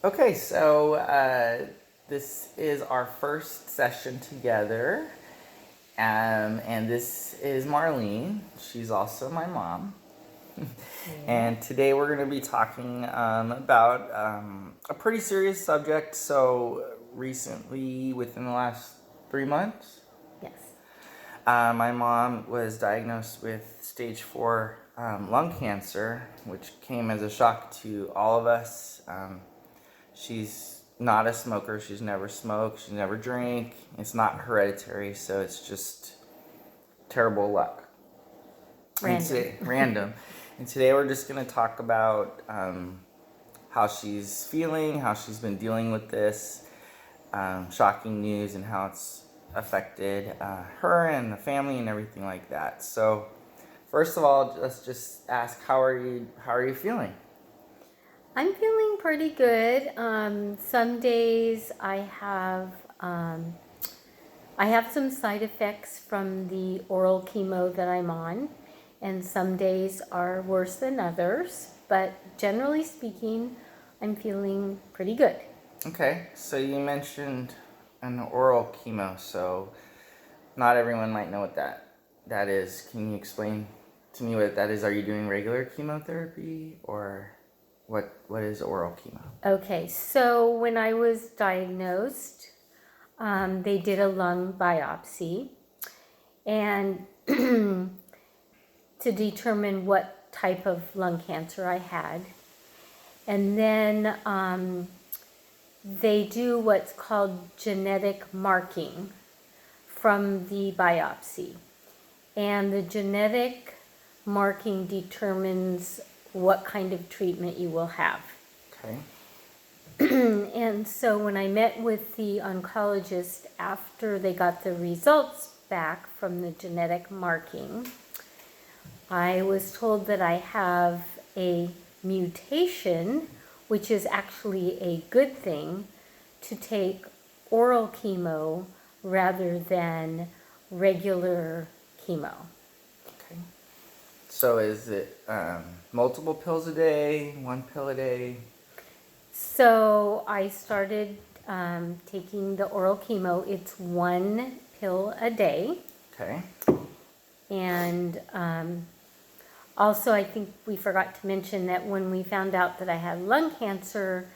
Okay, so this is our first session together, and this is Marlene. She's also my mom. And today we're going to be talking about a pretty serious subject. So, recently, within the last 3 months, Yes. my mom was diagnosed with stage 4 lung cancer, which came as a shock to all of us. She's not a smoker. She's never smoked. She's never drank. It's not hereditary, so it's just terrible luck. Random. And today we're just going to talk about how she's feeling, how she's been dealing with this shocking news, and how it's affected her and the family and everything like that. So, first of all, let's just ask, how are you feeling? I'm feeling pretty good. Some days I have some side effects from the oral chemo that I'm on, and some days are worse than others, but generally speaking, I'm feeling pretty good. Okay, so you mentioned an oral chemo, so not everyone might know what that is. Can you explain to me what that is? Are you doing regular chemotherapy, or what is oral chemo? Okay, so when I was diagnosed, they did a lung biopsy, and to determine what type of lung cancer I had. And then they do what's called genetic marking from the biopsy. And the genetic marking determines what kind of treatment you will have. Okay. And so when I met with the oncologist after they got the results back from the genetic marking, I was told that I have a mutation, which is actually a good thing, to take oral chemo rather than regular chemo. Okay. So is it multiple pills a day, one pill a day? So I started taking the oral chemo. It's 1 pill a day. Okay. And also, I think we forgot to mention that when we found out that I had lung cancer,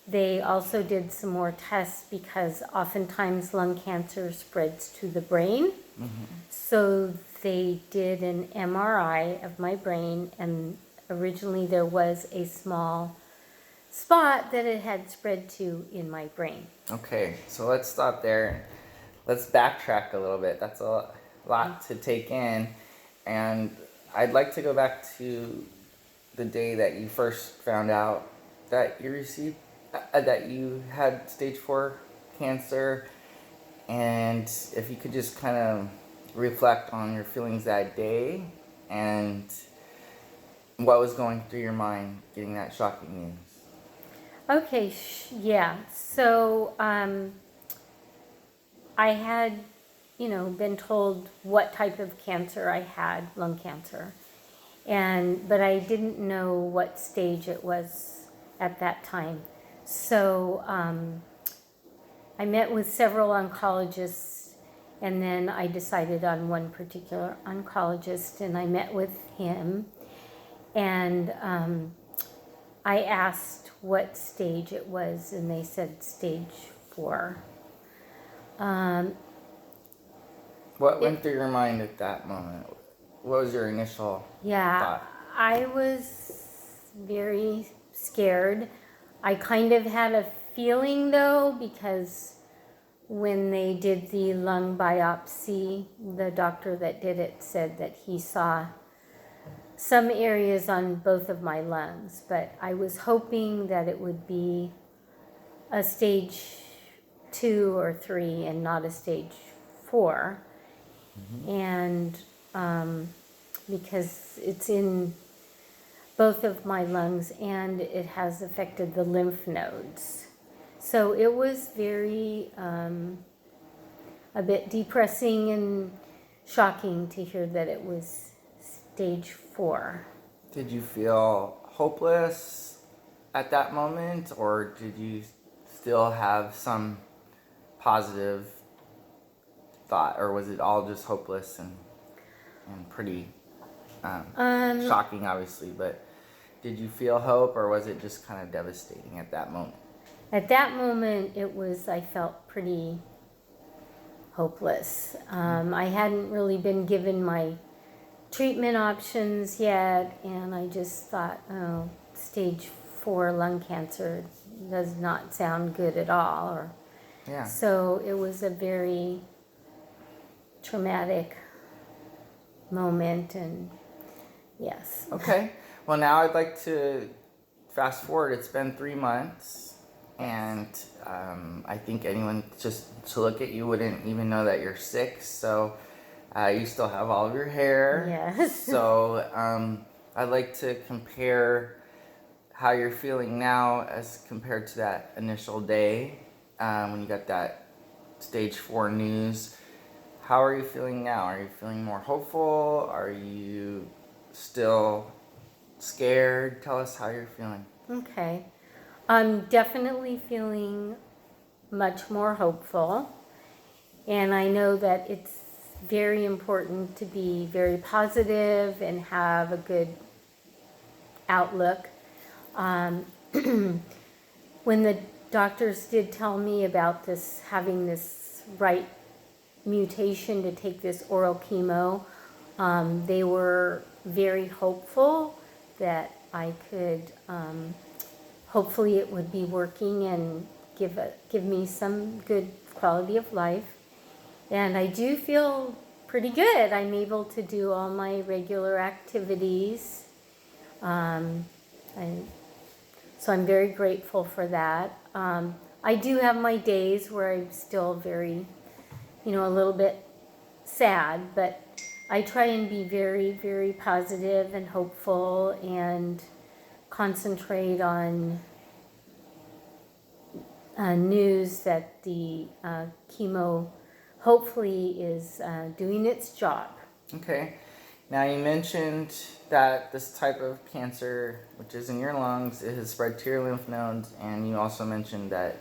they also did some more tests because oftentimes lung cancer spreads to the brain. Mm-hmm. So they did an MRI of my brain, and originally there was a small spot that it had spread to in my brain. Okay, so let's stop there. Let's backtrack a little bit. That's a lot to take in. And I'd like to go back to the day that you first found out that you received, that you had stage 4 cancer. And if you could just kind of reflect on your feelings that day and what was going through your mind getting that shocking news. Okay, yeah. So I had, been told what type of cancer I had, lung cancer, but I didn't know what stage it was at that time. So I met with several oncologists, and then I decided on one particular oncologist, and I met with him, and I asked what stage it was, and they said stage 4. What went through your mind at that moment? What was your initial thought? I was very scared. I kind of had a feeling though, because when they did the lung biopsy, the doctor that did it said that he saw some areas on both of my lungs, but I was hoping that it would be a stage 2 or 3 and not a stage 4. Mm-hmm. And because it's in both of my lungs and it has affected the lymph nodes. So it was very a bit depressing and shocking to hear that it was stage 4. Did you feel hopeless? at that moment, or did you still have some positive thought, or was it all just hopeless and pretty shocking, obviously? But did you feel hope, or was it just kind of devastating at that moment? At that moment, I felt pretty hopeless. I hadn't really been given my treatment options yet, and I just thought, oh, stage 4 lung cancer does not sound good at all. Yeah. So it was a very traumatic moment, and yes. Okay. Well, now I'd like to fast forward. It's been 3 months, and I think anyone just to look at you wouldn't even know that you're sick. So you still have all of your hair. Yes. So I'd like to compare how you're feeling now as compared to that initial day when you got that stage 4 news. How are you feeling now? Are you feeling more hopeful? Are you still scared? Tell us how you're feeling. Okay. I'm definitely feeling much more hopeful, and I know that it's very important to be very positive and have a good outlook. When the doctors did tell me about this, having this right mutation to take this oral chemo, they were very hopeful that I could, hopefully it would be working and give me some good quality of life. And I do feel pretty good. I'm able to do all my regular activities. So I'm very grateful for that. I do have my days where I'm still very, a little bit sad, but I try and be very, very positive and hopeful and concentrate on news that the chemo hopefully is doing its job. Okay. Now you mentioned that this type of cancer, which is in your lungs, it has spread to your lymph nodes, and you also mentioned that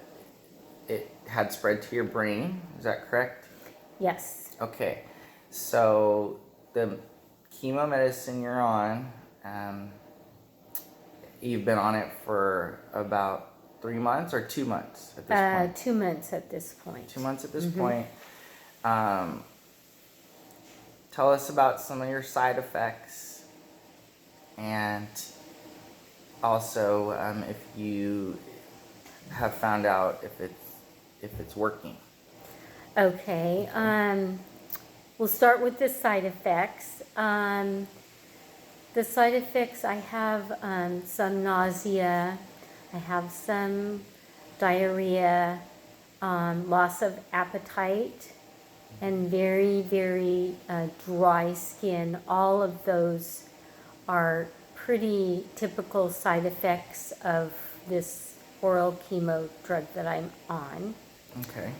it had spread to your brain. Is that correct? Yes. Okay. So the chemo medicine you're on, you've been on it for about 3 months or 2 months at this point? 2 months at this point. 2 months at this point. Tell us about some of your side effects, and also if you have found out if it's working. Okay. We'll start with the side effects. The side effects, I have some nausea, I have some diarrhea, loss of appetite, and very, very dry skin. All of those are pretty typical side effects of this oral chemo drug that I'm on. Okay.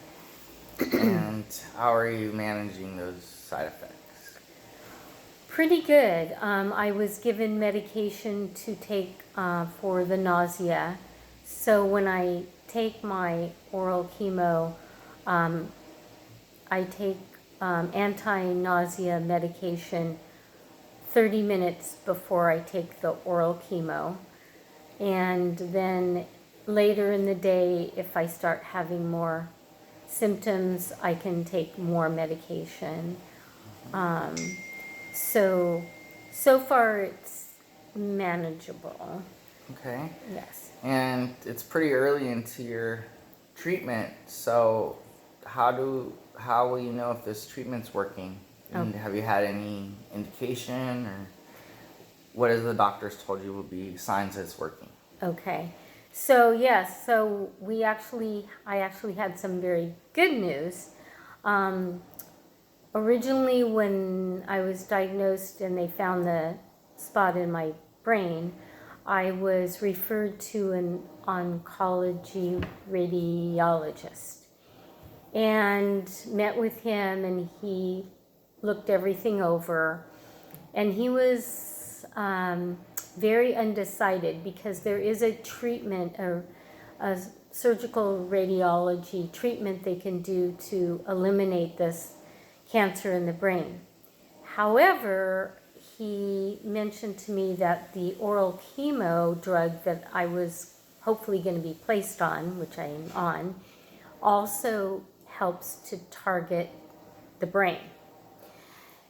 And how are you managing those side effects? Pretty good. I was given medication to take for the nausea. So when I take my oral chemo, I take anti-nausea medication 30 minutes before I take the oral chemo. And then later in the day, if I start having more symptoms, I can take more medication. So far it's manageable. Okay. Yes. And it's pretty early into your treatment, so how will you know if this treatment's working? And have you had any indication, or what have the doctors told you will be signs that it's working? Okay. So yes, I actually had some very good news. Originally, when I was diagnosed and they found the spot in my brain, I was referred to an oncology radiologist and met with him, and he looked everything over, and he was very undecided because there is a treatment or a surgical radiology treatment they can do to eliminate this cancer in the brain. However, he mentioned to me that the oral chemo drug that I was hopefully going to be placed on, which I am on, also helps to target the brain.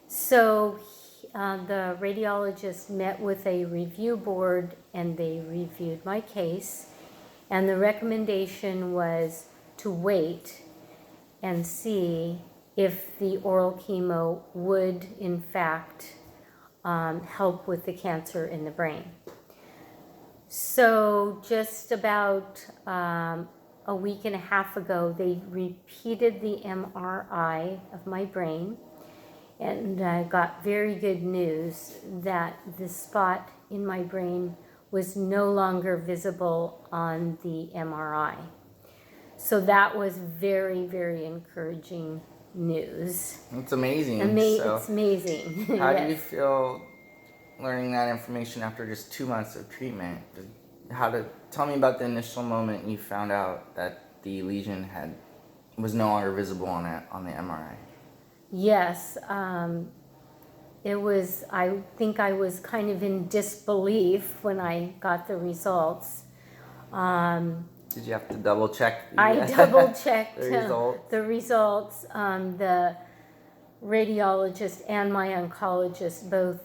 So the radiologist met with a review board and they reviewed my case, and the recommendation was to wait and see if the oral chemo would in fact help with the cancer in the brain. So just about a week and a half ago, they repeated the MRI of my brain, and I got very good news that the spot in my brain was no longer visible on the MRI. So that was very, very encouraging news. It's amazing. So It's amazing. how do Yes. you feel learning that information after just 2 months of treatment? Tell me about the initial moment you found out that the lesion was no longer visible on the MRI. Yes, I think I was kind of in disbelief when I got the results. Did you have to double check? I double checked the results. the results. The radiologist and my oncologist both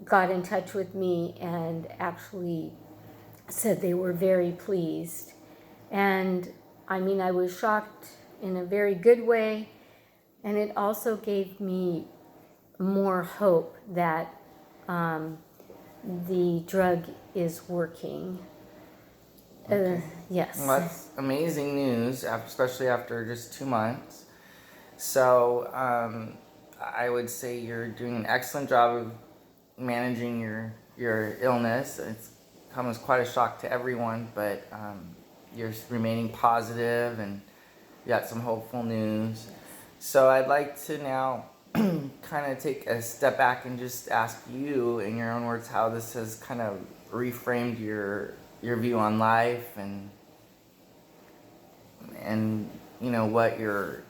got in touch with me and actually said they were very pleased. And I mean, I was shocked in a very good way, and it also gave me more hope that the drug is working. Okay. Yes. Well, that's amazing news, especially after just 2 months. So I would say you're doing an excellent job of managing your illness. It's come as quite a shock to everyone, but you're remaining positive and you got some hopeful news. So I'd like to now kind of take a step back and just ask you, in your own words, how this has kind of reframed your view on life and you know what your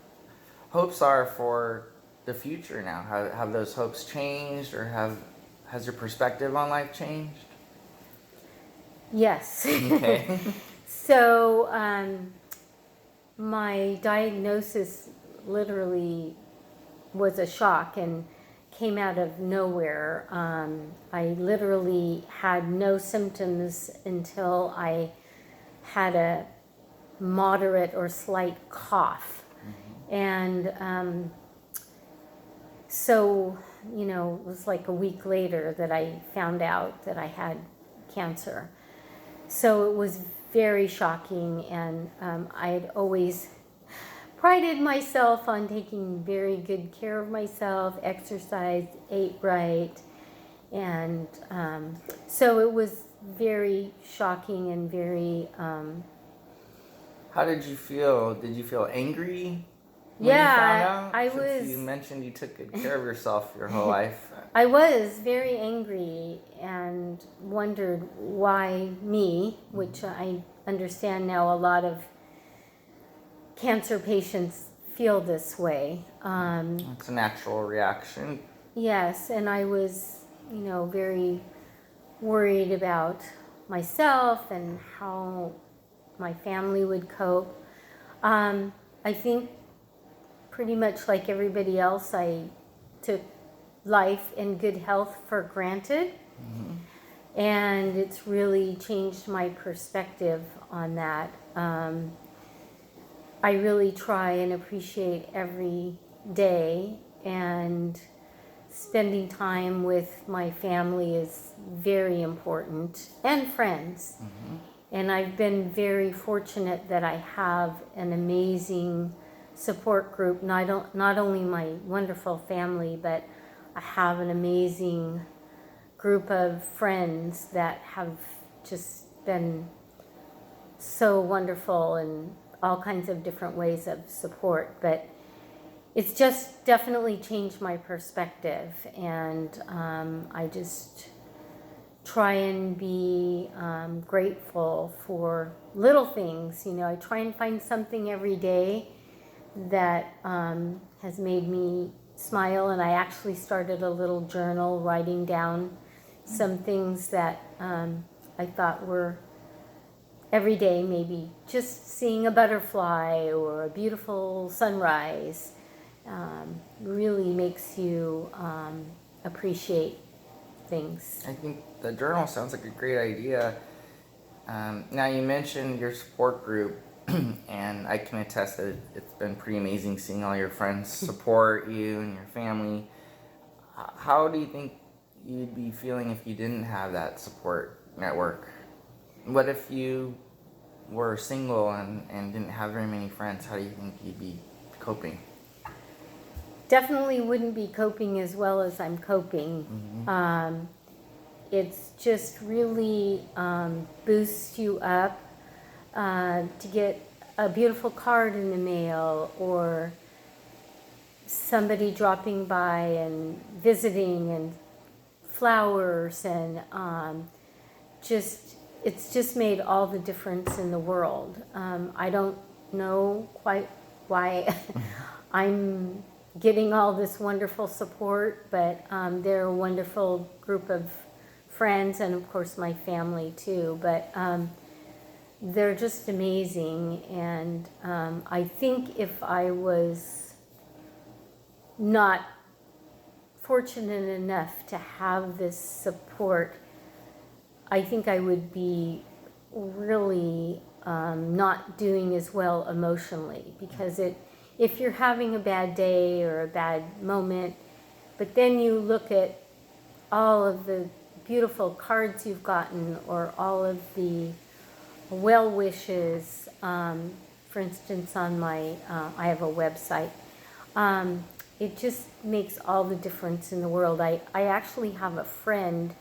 hopes are for the future now. Have those hopes changed, or has your perspective on life changed? Yes. Okay. So my diagnosis literally was a shock and came out of nowhere. I literally had no symptoms until I had a moderate or slight cough. And so, you know, it was like a week later that I found out that I had cancer. So it was very shocking, and I had always prided myself on taking very good care of myself, exercised, ate right, and so it was very shocking and very... How did you feel? Did you feel angry when Yeah, you found out? I Since was... You mentioned you took good care of yourself your whole life. I was very angry and wondered why me, which I understand now a lot of cancer patients feel this way. It's a natural reaction. Yes, and I was, you know, very worried about myself and how my family would cope. I think pretty much like everybody else, I took life and good health for granted. And it's really changed my perspective on that. I really try and appreciate every day, and spending time with my family is very important, and friends. And I've been very fortunate that I have an amazing support group, not only my wonderful family, but I have an amazing group of friends that have just been so wonderful in all kinds of different ways of support. But it's just definitely changed my perspective, and I just try and be grateful for little things. You know, I try and find something every day that has made me smile, and I actually started a little journal writing down some things that I thought were every day, maybe just seeing a butterfly or a beautiful sunrise really makes you appreciate things. I think the journal sounds like a great idea. Now you mentioned your support group, and I can attest that it's been pretty amazing seeing all your friends support you and your family. How do you think you'd be feeling if you didn't have that support network? What if you were single and didn't have very many friends? How do you think you'd be coping? Definitely wouldn't be coping as well as I'm coping. It's just really boosts you up to get a beautiful card in the mail, or somebody dropping by and visiting, and flowers, and it's just made all the difference in the world. I don't know quite why I'm getting all this wonderful support, but they're a wonderful group of friends, and of course my family too, but they're just amazing. And I think if I was not fortunate enough to have this support, I think I would be really not doing as well emotionally, because if you're having a bad day or a bad moment, but then you look at all of the beautiful cards you've gotten, or all of the well wishes, for instance, on my, I have a website, it just makes all the difference in the world. I actually have a friend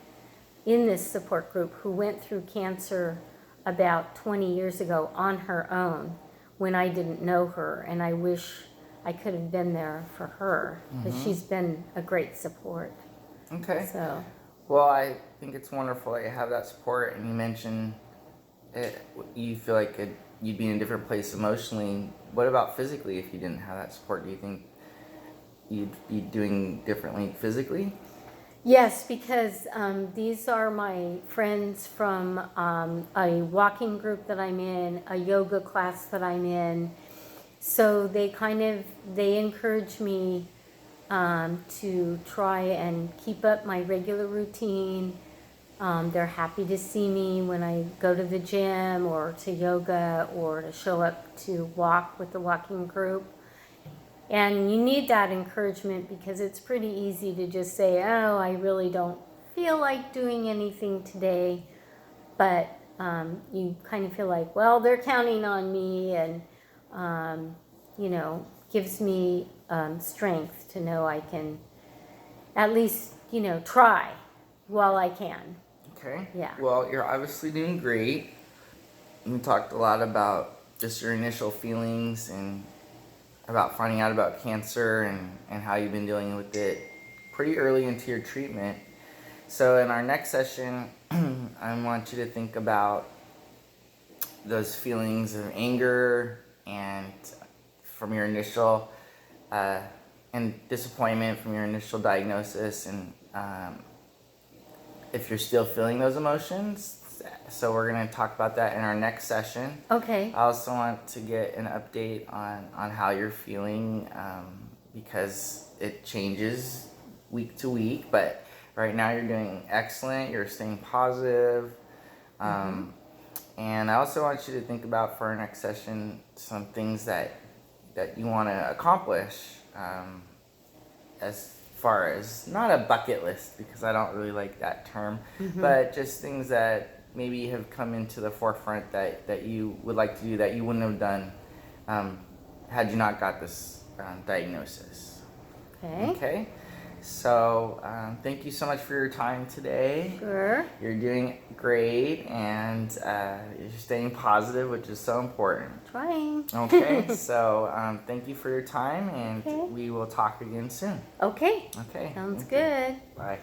in this support group who went through cancer about 20 years ago on her own, when I didn't know her, and I wish I could have been there for her, because she's been a great support. Okay. So, Well, I think it's wonderful that you have that support, and you mentioned you feel like you'd be in a different place emotionally. What about physically? If you didn't have that support, do you think you'd be doing differently physically? yes, because these are my friends from a walking group that I'm in, a yoga class that I'm in. So they encourage me to try and keep up my regular routine. They're happy to see me when I go to the gym or to yoga, or to show up to walk with the walking group. And you need that encouragement, because it's pretty easy to just say, oh, I really don't feel like doing anything today. But you kind of feel like, well, they're counting on me, and, gives me strength to know I can at least, try while I can. Okay. Yeah. Well, you're obviously doing great. We talked a lot about just your initial feelings and about finding out about cancer, and how you've been dealing with it pretty early into your treatment. So in our next session, I want you to think about those feelings of anger and from your initial and disappointment from your initial diagnosis, and if you're still feeling those emotions. So we're going to talk about that in our next session. Okay. I also want to get an update on how you're feeling, because it changes week to week, but right now you're doing excellent. You're staying positive. And I also want you to think about, for our next session, some things that you want to accomplish, as far as, not a bucket list, because I don't really like that term, but just things that maybe have come into the forefront that you would like to do that you wouldn't have done had you not got this diagnosis. Okay. So thank you so much for your time today. Sure. You're doing great, and you're staying positive, which is so important. Trying. Okay. So thank you for your time, and Okay. we will talk again soon. Okay. Okay. Sounds thank you. good. Bye.